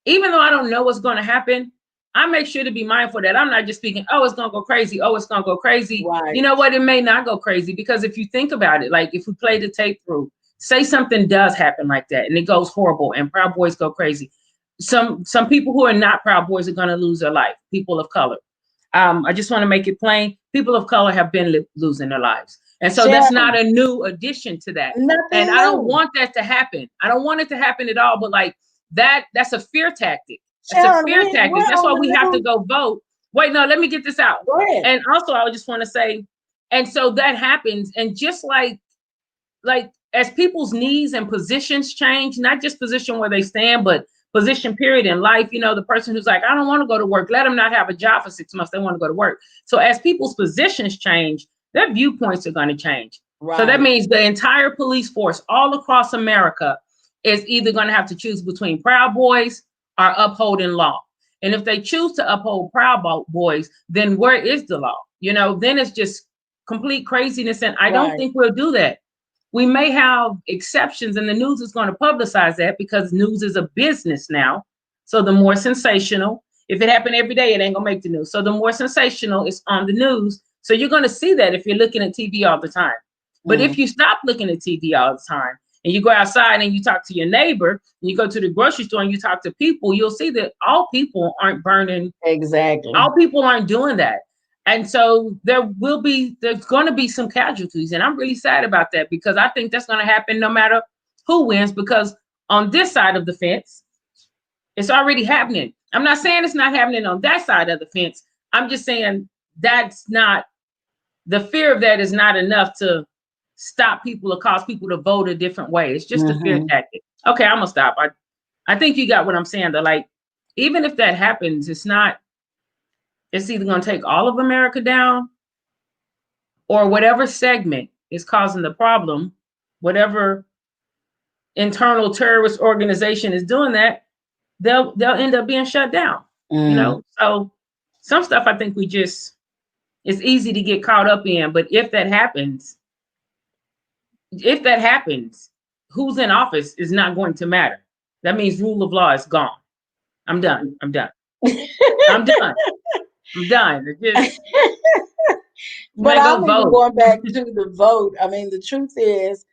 [SPEAKER 1] even though I don't know what's going to happen, I make sure to be mindful that I'm not just speaking, oh, it's going to go crazy. Oh, it's going to go crazy.
[SPEAKER 2] Right.
[SPEAKER 1] You know what? It may not go crazy, because if you think about it, like if we play the tape through, say something does happen like that and it goes horrible and Proud Boys go crazy. Some people who are not Proud Boys are going to lose their life. People of color. I just want to make it plain. People of color have been losing their lives. And so that's not
[SPEAKER 2] Sharon,
[SPEAKER 1] a new addition to that. And
[SPEAKER 2] nothing
[SPEAKER 1] I don't
[SPEAKER 2] new.
[SPEAKER 1] want that to happen. I don't want it to happen at all. But like that's a fear tactic. That's a
[SPEAKER 2] Sharon,
[SPEAKER 1] fear
[SPEAKER 2] we're
[SPEAKER 1] tactic. That's
[SPEAKER 2] on
[SPEAKER 1] why
[SPEAKER 2] the
[SPEAKER 1] we have to
[SPEAKER 2] news.
[SPEAKER 1] go vote. Wait, no, let me get this out.
[SPEAKER 2] Go ahead.
[SPEAKER 1] And also, I just want to say, and so that happens, and just like as people's needs and positions change, not just position where they stand, but position period in life. You know, the person who's like, I don't want to go to work. Let them not have a job for 6 months. They want to go to work. So as people's positions change, their viewpoints are going to change. So that
[SPEAKER 2] Right.
[SPEAKER 1] means the entire police force all across America is either going to have to choose between Proud Boys or upholding law. And if they choose to uphold Proud Boys, then where is the law? You know, then it's just complete craziness. And I don't
[SPEAKER 2] Right.
[SPEAKER 1] think we'll do that. We may have exceptions, and the news is going to publicize that because news is a business now. So the more sensational, if it happened every day, it ain't gonna make the news. So the more sensational it's on the news. So you're gonna see that if you're looking at TV all the time. But
[SPEAKER 2] Mm.
[SPEAKER 1] if you stop looking at TV all the time and you go outside and you talk to your neighbor, and you go to the grocery store and you talk to people, you'll see that all people aren't burning.
[SPEAKER 2] Exactly.
[SPEAKER 1] All people aren't doing that. And so there's going to be some casualties. And I'm really sad about that because I think that's going to happen no matter who wins, because on this side of the fence, it's already happening. I'm not saying it's not happening on that side of the fence. I'm just saying that's not, the fear of that is not enough to stop people or cause people to vote a different way. It's just a fear
[SPEAKER 2] Hmm.
[SPEAKER 1] tactic. Okay, I'm gonna stop. I think you got what I'm saying though. Like, even if that happens, it's either going to take all of America down, or whatever segment is causing the problem, whatever internal terrorist organization is doing that, they'll end up being shut down. You
[SPEAKER 2] Mm.
[SPEAKER 1] know, so some stuff I think it's easy to get caught up in, but if that happens, who's in office is not going to matter. That means rule of law is gone. I'm done. I'm done. I'm done. I'm done. It just
[SPEAKER 2] But
[SPEAKER 1] man, go
[SPEAKER 2] I'm even
[SPEAKER 1] vote.
[SPEAKER 2] going back to the vote. I mean, the truth is,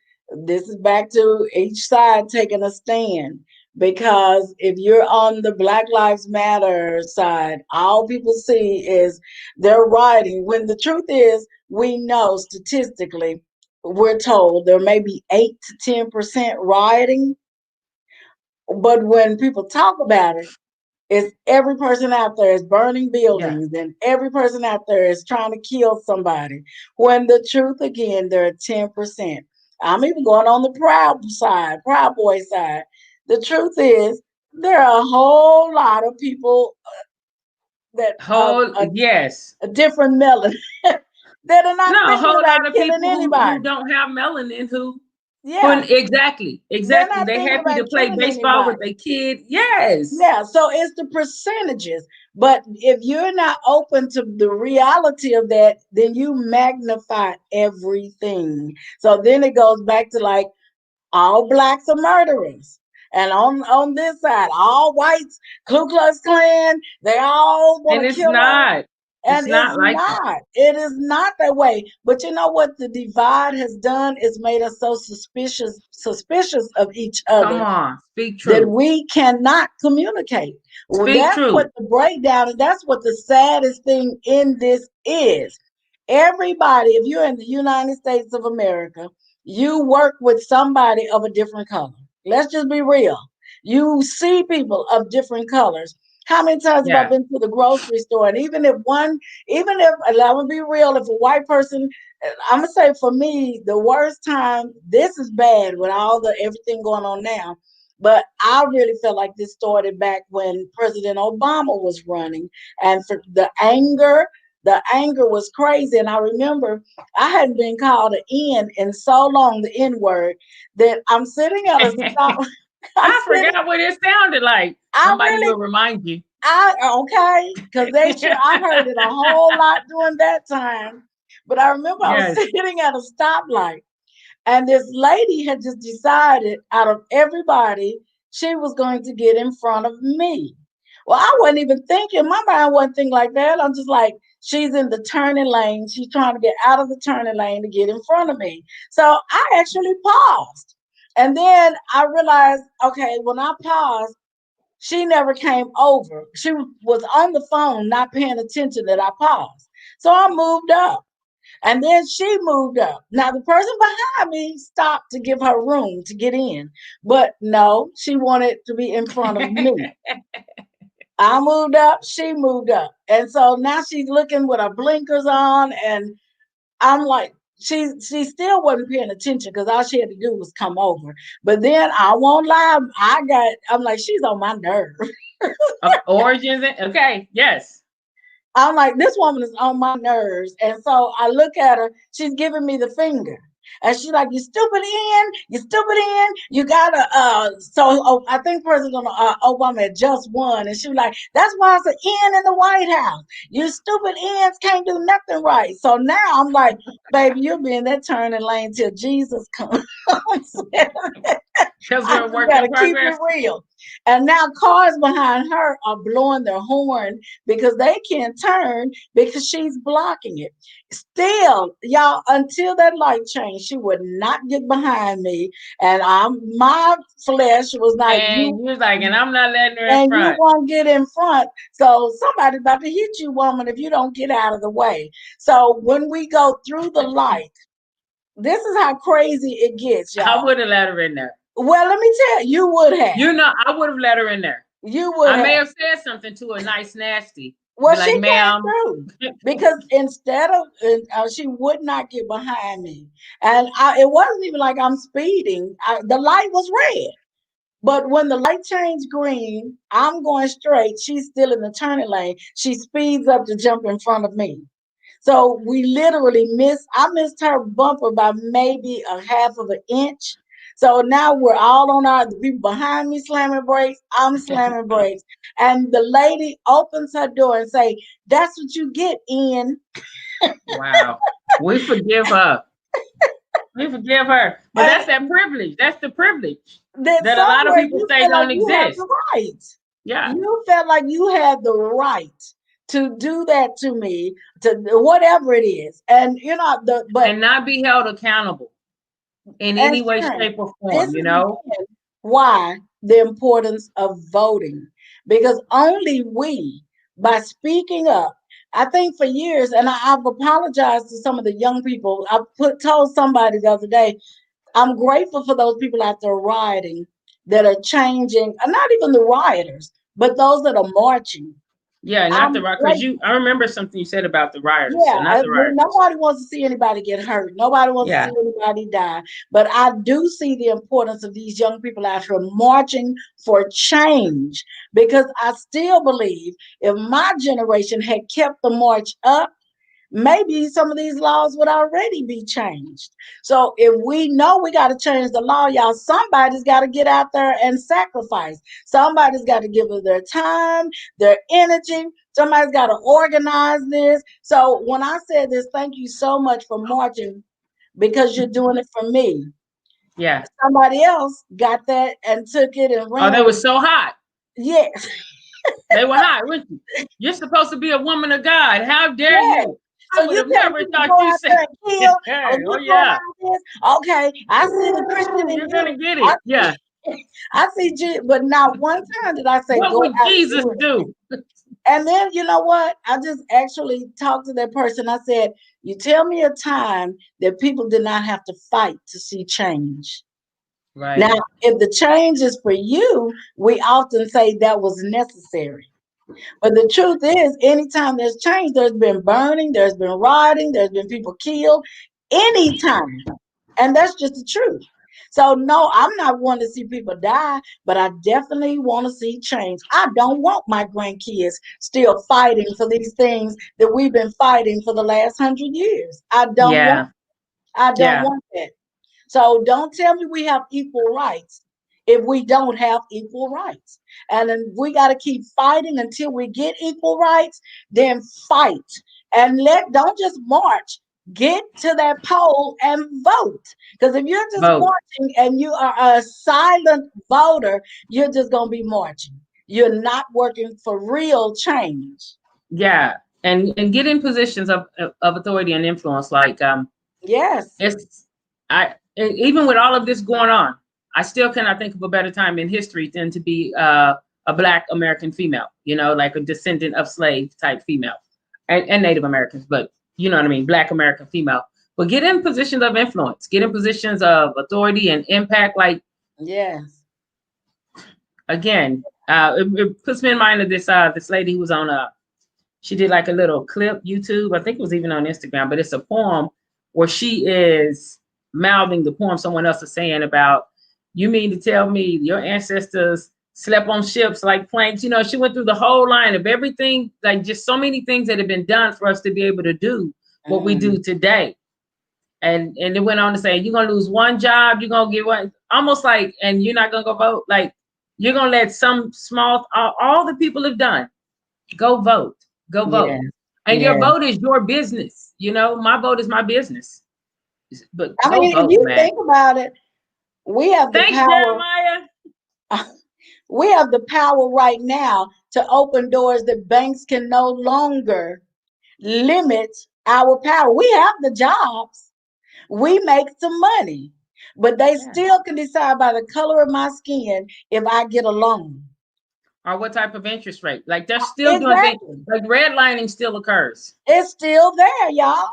[SPEAKER 2] this is back to each side taking a stand. Because if you're on the Black Lives Matter side, all people see is they're rioting. When the truth is, we know statistically, we're told there may be 8 to 10% rioting. But when people talk about it, it's every person out there is burning
[SPEAKER 1] Yeah.
[SPEAKER 2] buildings and every person out there is trying to kill somebody. When the truth, again, they're at 10%. I'm even going on the Proud side, Proud Boy side. The truth is, there are a whole lot of people that
[SPEAKER 1] Whole yes.
[SPEAKER 2] a different melon that are not
[SPEAKER 1] No, a
[SPEAKER 2] thinking
[SPEAKER 1] whole
[SPEAKER 2] about
[SPEAKER 1] lot of
[SPEAKER 2] killing
[SPEAKER 1] people who
[SPEAKER 2] anybody.
[SPEAKER 1] don't have melanin who
[SPEAKER 2] Yeah, they're
[SPEAKER 1] exactly.
[SPEAKER 2] not
[SPEAKER 1] They
[SPEAKER 2] thinking
[SPEAKER 1] happy
[SPEAKER 2] about
[SPEAKER 1] to play
[SPEAKER 2] killing
[SPEAKER 1] baseball with
[SPEAKER 2] anybody.
[SPEAKER 1] their kid. Yes.
[SPEAKER 2] Yeah, so it's the percentages. But if you're not open to the reality of that, then you magnify everything. So then it goes back to like all blacks are murderers. And on this side, all whites, Ku Klux Klan, they all
[SPEAKER 1] And
[SPEAKER 2] want to
[SPEAKER 1] it's
[SPEAKER 2] kill us.
[SPEAKER 1] not. It's
[SPEAKER 2] And it's
[SPEAKER 1] not like that.
[SPEAKER 2] not. It is not that way. But you know what the divide has done is made us so suspicious of each
[SPEAKER 1] Come
[SPEAKER 2] other
[SPEAKER 1] on. Speak
[SPEAKER 2] that
[SPEAKER 1] truth.
[SPEAKER 2] we cannot communicate. Well,
[SPEAKER 1] Speak
[SPEAKER 2] that's what
[SPEAKER 1] truth.
[SPEAKER 2] the breakdown, and that's what the saddest thing in this is. Everybody, if you're in the United States of America, you work with somebody of a different color. Let's just be real. You see people of different colors. How many times have I
[SPEAKER 1] Yeah.
[SPEAKER 2] been to the grocery store? And even if, and I'm gonna be real, if a white person, I'm gonna say for me, the worst time, this is bad with all the everything going on now. But I really felt like this started back when President Obama was running, and for the anger was crazy. And I remember I hadn't been called an N in so long, the N word, that I'm sitting at a stop. I'm
[SPEAKER 1] I
[SPEAKER 2] sitting,
[SPEAKER 1] forgot what it sounded like.
[SPEAKER 2] I
[SPEAKER 1] Somebody
[SPEAKER 2] really,
[SPEAKER 1] will remind you.
[SPEAKER 2] okay, because they sure, I heard it a whole lot during that time. But I remember I was
[SPEAKER 1] Yes.
[SPEAKER 2] sitting at a stoplight, and this lady had just decided out of everybody, she was going to get in front of me. Well, I wasn't even thinking, my mind wasn't thinking like that. I'm just like, she's in the turning lane. She's trying to get out of the turning lane to get in front of me. So I actually paused. And then I realized, okay, when I paused, she never came over. She was on the phone, not paying attention that I paused. So I moved up. And then she moved up. Now the person behind me stopped to give her room to get in. But no, she wanted to be in front of me. I moved up, she moved up. And so now she's looking with her blinkers on, and I'm like, she still wasn't paying attention because all she had to do was come over. But then I won't lie, I'm like, she's on my nerve.
[SPEAKER 1] Origins. Okay. Yes.
[SPEAKER 2] I'm like, this woman is on my nerves. And so I look at her, she's giving me the finger. And she's like, you stupid in, you gotta, I think President Obama had just won. And she was like, that's why it's an in the White House. You stupid ends can't do nothing right. So now I'm like, baby, you'll be in that turning lane till Jesus comes.
[SPEAKER 1] Because
[SPEAKER 2] I
[SPEAKER 1] we're a
[SPEAKER 2] just
[SPEAKER 1] work
[SPEAKER 2] gotta
[SPEAKER 1] in
[SPEAKER 2] keep it
[SPEAKER 1] progress.
[SPEAKER 2] real. And now cars behind her are blowing their horn because they can't turn because she's blocking it. Still, y'all, until that light changed, she would not get behind me. And my flesh was like,
[SPEAKER 1] And you was like, and I'm not letting her in
[SPEAKER 2] and you
[SPEAKER 1] front.
[SPEAKER 2] won't get in front. So somebody's about to hit you, woman, if you don't get out of the way. So when we go through the light, this is how crazy it gets,
[SPEAKER 1] I
[SPEAKER 2] y'all.
[SPEAKER 1] would have let her in there.
[SPEAKER 2] Well, let me tell you, you would have.
[SPEAKER 1] You know, I would have let her in there.
[SPEAKER 2] You would
[SPEAKER 1] I may
[SPEAKER 2] have.
[SPEAKER 1] have said something to her nice, nasty.
[SPEAKER 2] Well,
[SPEAKER 1] Be
[SPEAKER 2] she
[SPEAKER 1] like,
[SPEAKER 2] came
[SPEAKER 1] ma'am.
[SPEAKER 2] through because instead of she would not get behind me, and it wasn't even like I'm speeding. The light was red, but when the light changed green, I'm going straight. She's still in the turning lane. She speeds up to jump in front of me. So we literally I missed her bumper by maybe a half of an inch. So now we're all on the people behind me slamming brakes, I'm slamming brakes. And the lady opens her door and say, that's what you get, Ian.
[SPEAKER 1] Wow. We forgive her. We forgive her. But
[SPEAKER 2] And
[SPEAKER 1] that's that privilege. That's the privilege
[SPEAKER 2] then
[SPEAKER 1] that a lot of
[SPEAKER 2] somewhere
[SPEAKER 1] people
[SPEAKER 2] you
[SPEAKER 1] say
[SPEAKER 2] feel like
[SPEAKER 1] don't
[SPEAKER 2] you have
[SPEAKER 1] exist.
[SPEAKER 2] the right.
[SPEAKER 1] Yeah.
[SPEAKER 2] You felt like you had the right to do that to me, to whatever it is. And but
[SPEAKER 1] And not be held accountable in
[SPEAKER 2] and
[SPEAKER 1] any way,
[SPEAKER 2] Sharon,
[SPEAKER 1] shape, or
[SPEAKER 2] this
[SPEAKER 1] form, you
[SPEAKER 2] is
[SPEAKER 1] know?
[SPEAKER 2] again why the importance of voting, because only we, by speaking up, I think for years, and I've apologized to some of the young people. Told somebody the other day, I'm grateful for those people out there rioting that are changing, not even the rioters, but those that are marching.
[SPEAKER 1] Yeah, not the
[SPEAKER 2] I'm
[SPEAKER 1] right, because
[SPEAKER 2] grateful.
[SPEAKER 1] I remember something you said about the rioters. So
[SPEAKER 2] Yeah,
[SPEAKER 1] not the rioters.
[SPEAKER 2] nobody wants to see anybody get hurt. Nobody wants to
[SPEAKER 1] Yeah.
[SPEAKER 2] see anybody die. But I do see the importance of these young people out here marching for change, because I still believe if my generation had kept the march up, maybe some of these laws would already be changed. So if we know we got to change the law, y'all, somebody's got to get out there and sacrifice. Somebody's got to give us their time, their energy. Somebody's got to organize this. So when I said this, thank you so much for marching, because you're doing it for me.
[SPEAKER 1] Yeah.
[SPEAKER 2] Somebody else got that and took it and
[SPEAKER 1] Oh,
[SPEAKER 2] ran
[SPEAKER 1] they were
[SPEAKER 2] with
[SPEAKER 1] so hot.
[SPEAKER 2] it. Yes.
[SPEAKER 1] They were hot. You're supposed to be a woman of God. How dare
[SPEAKER 2] Yes.
[SPEAKER 1] you?
[SPEAKER 2] So
[SPEAKER 1] I would
[SPEAKER 2] you
[SPEAKER 1] have
[SPEAKER 2] telling
[SPEAKER 1] never
[SPEAKER 2] me to
[SPEAKER 1] thought
[SPEAKER 2] go
[SPEAKER 1] you
[SPEAKER 2] out
[SPEAKER 1] said.
[SPEAKER 2] there and kill? Oh,
[SPEAKER 1] Oh
[SPEAKER 2] you going
[SPEAKER 1] yeah.
[SPEAKER 2] out this? Okay, I see the Christian in
[SPEAKER 1] You're
[SPEAKER 2] you.
[SPEAKER 1] gonna get
[SPEAKER 2] I
[SPEAKER 1] it. Yeah.
[SPEAKER 2] I see Jesus, but not one time did I say
[SPEAKER 1] What
[SPEAKER 2] go
[SPEAKER 1] would
[SPEAKER 2] out and
[SPEAKER 1] Jesus
[SPEAKER 2] do it.
[SPEAKER 1] do?
[SPEAKER 2] And then you know what? I just actually talked to that person. I said, "You tell me a time that people did not have to fight to see change." Now,
[SPEAKER 1] Right.
[SPEAKER 2] if the change is for you, we often say that was necessary. But the truth is, anytime there's change, there's been burning, there's been rioting, there's been people killed, anytime. And that's just the truth. So, no, I'm not wanting to see people die, but I definitely want to see change. I don't want my grandkids still fighting for these things that we've been fighting for the last 100 years.
[SPEAKER 1] Yeah.
[SPEAKER 2] I don't
[SPEAKER 1] Yeah.
[SPEAKER 2] want that. So don't tell me we have equal rights if we don't have equal rights. And then we got to keep fighting until we get equal rights, then fight. And don't just march. Get to that poll and vote. Because if you're just
[SPEAKER 1] Vote.
[SPEAKER 2] marching and you are a silent voter, you're just going to be marching. You're not working for real change.
[SPEAKER 1] Yeah. And get in positions of authority and influence. Like
[SPEAKER 2] Yes.
[SPEAKER 1] it's even with all of this going on, I still cannot think of a better time in history than to be a Black American female, like a descendant of slave type female and Native Americans, but you know what I mean, Black American female. But get in positions of influence, get in positions of authority and impact. Like,
[SPEAKER 2] Yes.
[SPEAKER 1] again, It puts me in mind of this lady who was on she did like a little clip YouTube. I think it was even on Instagram, but it's a poem where she is mouthing the poem someone else is saying about, you mean to tell me your ancestors slept on ships like planks? You know, she went through the whole line of everything, like just so many things that have been done for us to be able to do what we do today. And it went on to say, you're gonna lose one job, you're gonna get one, almost like, and you're not gonna go vote. Like, you're gonna let some small, all the people have done, go vote, go vote.
[SPEAKER 2] Yeah.
[SPEAKER 1] And your
[SPEAKER 2] Yeah.
[SPEAKER 1] vote is your business. You know, my vote is my business. But
[SPEAKER 2] I
[SPEAKER 1] go
[SPEAKER 2] mean, if
[SPEAKER 1] vote,
[SPEAKER 2] you
[SPEAKER 1] man.
[SPEAKER 2] think about it, we have the
[SPEAKER 1] Thanks,
[SPEAKER 2] power.
[SPEAKER 1] Jeremiah.
[SPEAKER 2] We have the power right now to open doors that banks can no longer limit our power. We have the jobs. We make some money, but they
[SPEAKER 1] Yeah.
[SPEAKER 2] still can decide by the color of my skin if I get a loan.
[SPEAKER 1] Or what type of interest rate. Like, they're still doing things,
[SPEAKER 2] Exactly.
[SPEAKER 1] like redlining still occurs.
[SPEAKER 2] It's still there, y'all.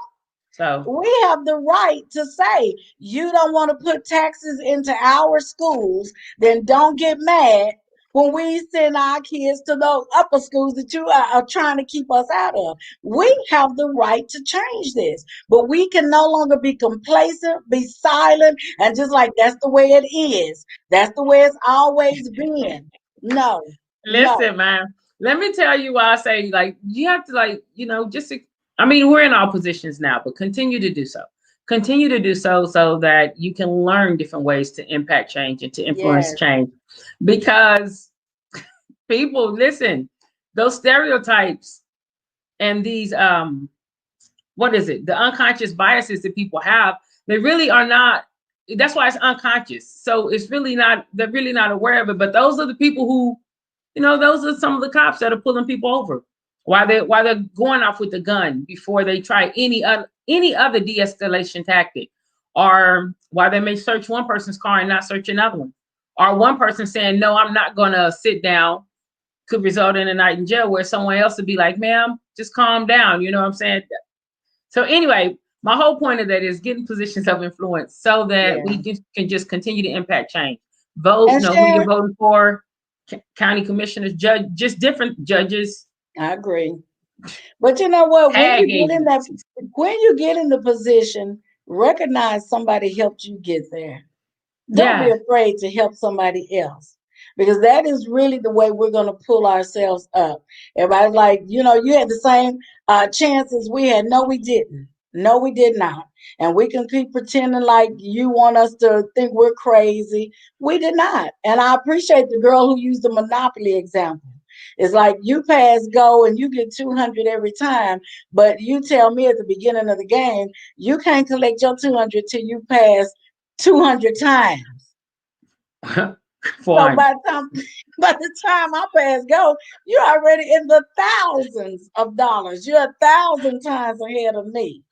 [SPEAKER 1] So
[SPEAKER 2] We have the right to say, you don't want to put taxes into our schools, then don't get mad when we send our kids to those upper schools that you are trying to keep us out of. We have the right to change this, but we can no longer be complacent, be silent, and just like that's the way it is. That's the way it's always been. No, no.
[SPEAKER 1] listen, man. Let me tell you why I say, like, you have to, like, just, I mean, we're in all positions now, but continue to do so. Continue to do so so that you can learn different ways to impact change and to influence
[SPEAKER 2] Yes,
[SPEAKER 1] change. Because people, listen, those stereotypes and these what is it, the unconscious biases that people have, they really are not, that's why it's unconscious. So it's really not, they're really not aware of it. But those are the people who, those are some of the cops that are pulling people over while they're going off with the gun before they try any other de-escalation tactic, or why they may search one person's car and not search another one, or one person saying, no, I'm not going to sit down, could result in a night in jail, where someone else would be like, ma'am, just calm down. You know what I'm saying? So anyway, my whole point of that is getting positions of influence so that
[SPEAKER 2] yeah.
[SPEAKER 1] we can just continue to impact change. Vote,
[SPEAKER 2] And
[SPEAKER 1] know who you're
[SPEAKER 2] Sharon,
[SPEAKER 1] voting for, county commissioners, judge, just different judges,
[SPEAKER 2] I agree. But you know what? When
[SPEAKER 1] tag
[SPEAKER 2] you get in that,
[SPEAKER 1] agencies.
[SPEAKER 2] when you get in the position, recognize somebody helped you get there. Don't be
[SPEAKER 1] Yeah.
[SPEAKER 2] afraid to help somebody else, because that is really the way we're going to pull ourselves up. Everybody's like, you had the same chances we had. No, we didn't. No, we did not. And we can keep pretending like you want us to think we're crazy. We did not. And I appreciate the girl who used the Monopoly example. It's like you pass go and you get 200 every time, but you tell me at the beginning of the game, you can't collect your 200 till you pass 200 times. So
[SPEAKER 1] 400.
[SPEAKER 2] by the time I pass go, you're already in the thousands of dollars. You're 1,000 times ahead of me.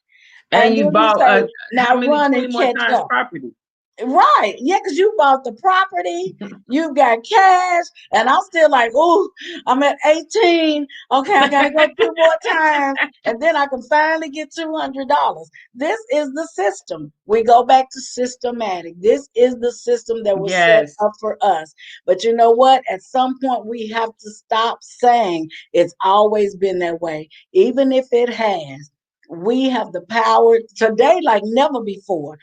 [SPEAKER 1] And
[SPEAKER 2] And
[SPEAKER 1] you
[SPEAKER 2] then you
[SPEAKER 1] bought
[SPEAKER 2] say,
[SPEAKER 1] how
[SPEAKER 2] now
[SPEAKER 1] many,
[SPEAKER 2] run
[SPEAKER 1] 20
[SPEAKER 2] and
[SPEAKER 1] more
[SPEAKER 2] catch
[SPEAKER 1] times
[SPEAKER 2] up.
[SPEAKER 1] property?
[SPEAKER 2] Right. Yeah, because you bought the property, you've got cash, and I'm still like, oh, I'm at 18. Okay, I gotta go 2 more times, and then I can finally get $200. This is the system. We go back to systematic. This is the system that was set
[SPEAKER 1] Yes.
[SPEAKER 2] up for us. But you know what? At some point, we have to stop saying it's always been that way, even if it has. We have the power today like never before,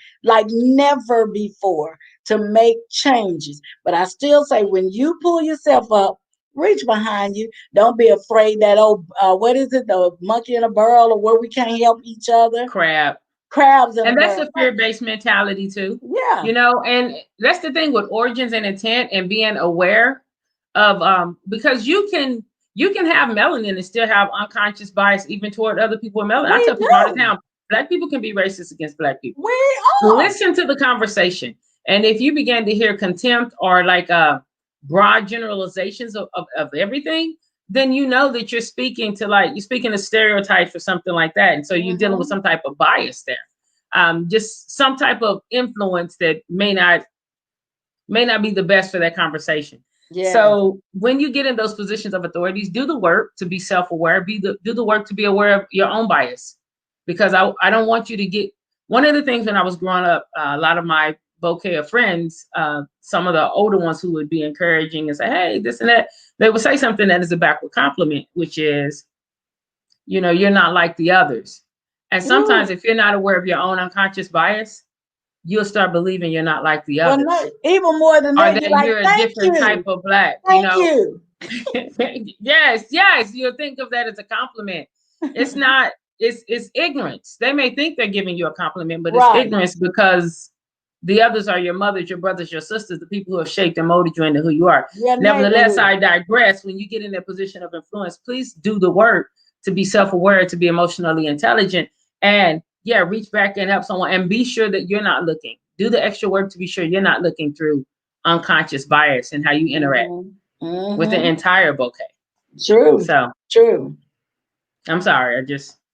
[SPEAKER 2] to make changes. But I still say, when you pull yourself up, reach behind you. Don't be afraid that, oh, what is it, the monkey in a barrel, or where we can't help each other,
[SPEAKER 1] Crap.
[SPEAKER 2] crabs in a
[SPEAKER 1] And that's
[SPEAKER 2] barrel.
[SPEAKER 1] a fear-based mentality too.
[SPEAKER 2] Yeah,
[SPEAKER 1] And that's the thing with origins and intent and being aware of because you can have melanin and still have unconscious bias even toward other people with melanin. I
[SPEAKER 2] we
[SPEAKER 1] tell people all the
[SPEAKER 2] do.
[SPEAKER 1] time, black people can be racist against black people.
[SPEAKER 2] We are.
[SPEAKER 1] Listen to the conversation. And if you begin to hear contempt or like broad generalizations of everything, then you know that you're speaking to stereotypes or something like that. And so you're dealing with
[SPEAKER 2] Hmm.
[SPEAKER 1] some type of bias there. Just some type of influence that may not be the best for that conversation.
[SPEAKER 2] Yes.
[SPEAKER 1] So when you get in those positions of authorities, do the work to be self-aware, do the work to be aware of your own bias. Because I don't want you to get, one of the things when I was growing up, a lot of my bouquet of friends, some of the older ones who would be encouraging and say, hey, this and that, they would say something that is a backward compliment, which is, you're not like the others. And sometimes
[SPEAKER 2] Ooh.
[SPEAKER 1] if you're not aware of your own unconscious bias, you'll start believing you're not like the
[SPEAKER 2] Well, no,
[SPEAKER 1] others,
[SPEAKER 2] even more than
[SPEAKER 1] or
[SPEAKER 2] that, you're
[SPEAKER 1] that
[SPEAKER 2] like,
[SPEAKER 1] you're a
[SPEAKER 2] thank
[SPEAKER 1] different type
[SPEAKER 2] you.
[SPEAKER 1] of black,
[SPEAKER 2] Thank you.
[SPEAKER 1] Yes, you'll think of that as a compliment. It's not, it's ignorance. They may think they're giving you a compliment, but it's
[SPEAKER 2] Right.
[SPEAKER 1] ignorance, because the others are your mothers, your brothers, your sisters, the people who have shaped and molded you into who you are.
[SPEAKER 2] Your
[SPEAKER 1] Nevertheless,
[SPEAKER 2] neighborhood.
[SPEAKER 1] I digress. When you get in that position of influence, please do the work to be self-aware, to be emotionally intelligent, and yeah, reach back and help someone, and be sure that you're not looking. Do the extra work to be sure you're not looking through unconscious bias and how you interact
[SPEAKER 2] Mm-hmm.
[SPEAKER 1] with the
[SPEAKER 2] Mm-hmm.
[SPEAKER 1] entire bouquet.
[SPEAKER 2] True.
[SPEAKER 1] So
[SPEAKER 2] True.
[SPEAKER 1] I'm sorry,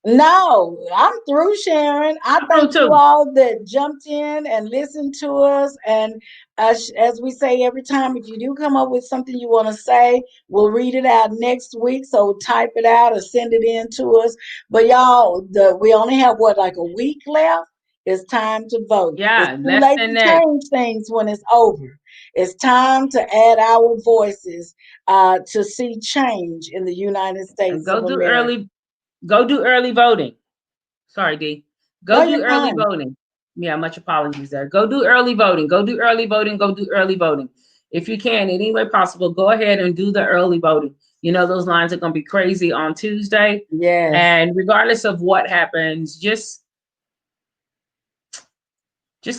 [SPEAKER 2] No, I'm through, Sharon. I
[SPEAKER 1] I'm through
[SPEAKER 2] thank you
[SPEAKER 1] too.
[SPEAKER 2] all that jumped in and listened to us. And as we say every time, if you do come up with something you want to say, we'll read it out next week. So type it out or send it in to us. But y'all, we only have what, like a week left? It's time to vote. It's
[SPEAKER 1] Yeah,
[SPEAKER 2] too
[SPEAKER 1] less
[SPEAKER 2] late
[SPEAKER 1] than
[SPEAKER 2] to
[SPEAKER 1] that.
[SPEAKER 2] change things when it's over. It's time to add our voices to see change in the United
[SPEAKER 1] And
[SPEAKER 2] States of America.
[SPEAKER 1] go do early voting. Sorry, D.
[SPEAKER 2] No,
[SPEAKER 1] Go
[SPEAKER 2] you're
[SPEAKER 1] do early
[SPEAKER 2] fine.
[SPEAKER 1] voting. Yeah, much apologies there. Go do early voting. Go do early voting. Go do early voting. If you can, in any way possible, go ahead and do the early voting. Those lines are going to be crazy on Tuesday.
[SPEAKER 2] Yes.
[SPEAKER 1] And regardless of what happens, just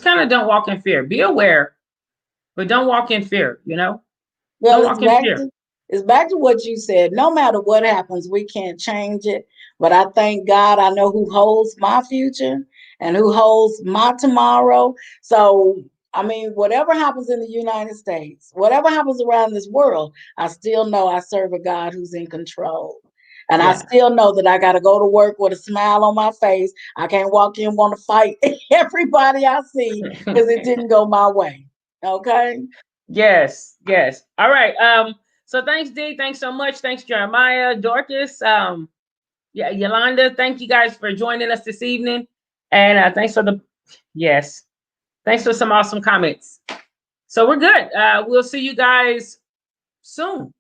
[SPEAKER 1] kind of don't walk in fear. Be aware, but don't walk in fear.
[SPEAKER 2] Well,
[SPEAKER 1] Don't walk in fear.
[SPEAKER 2] it's back to what you said. No matter what happens, we can't change it. But I thank God I know who holds my future and who holds my tomorrow. So I mean, whatever happens in the United States, whatever happens around this world, I still know I serve a God who's in control. And I
[SPEAKER 1] Yeah.
[SPEAKER 2] still know that I got to go to work with a smile on my face. I can't walk in want to fight everybody I see because it didn't go my way. Okay.
[SPEAKER 1] Yes. All right. So thanks, D. Thanks so much. Thanks, Jeremiah, Dorcas, yeah, Yolanda. Thank you guys for joining us this evening. And thanks for yes. Thanks for some awesome comments. So we're good. We'll see you guys soon.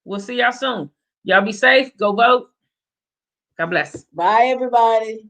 [SPEAKER 1] We'll see y'all soon. Y'all be safe. Go vote. God bless.
[SPEAKER 2] Bye, everybody.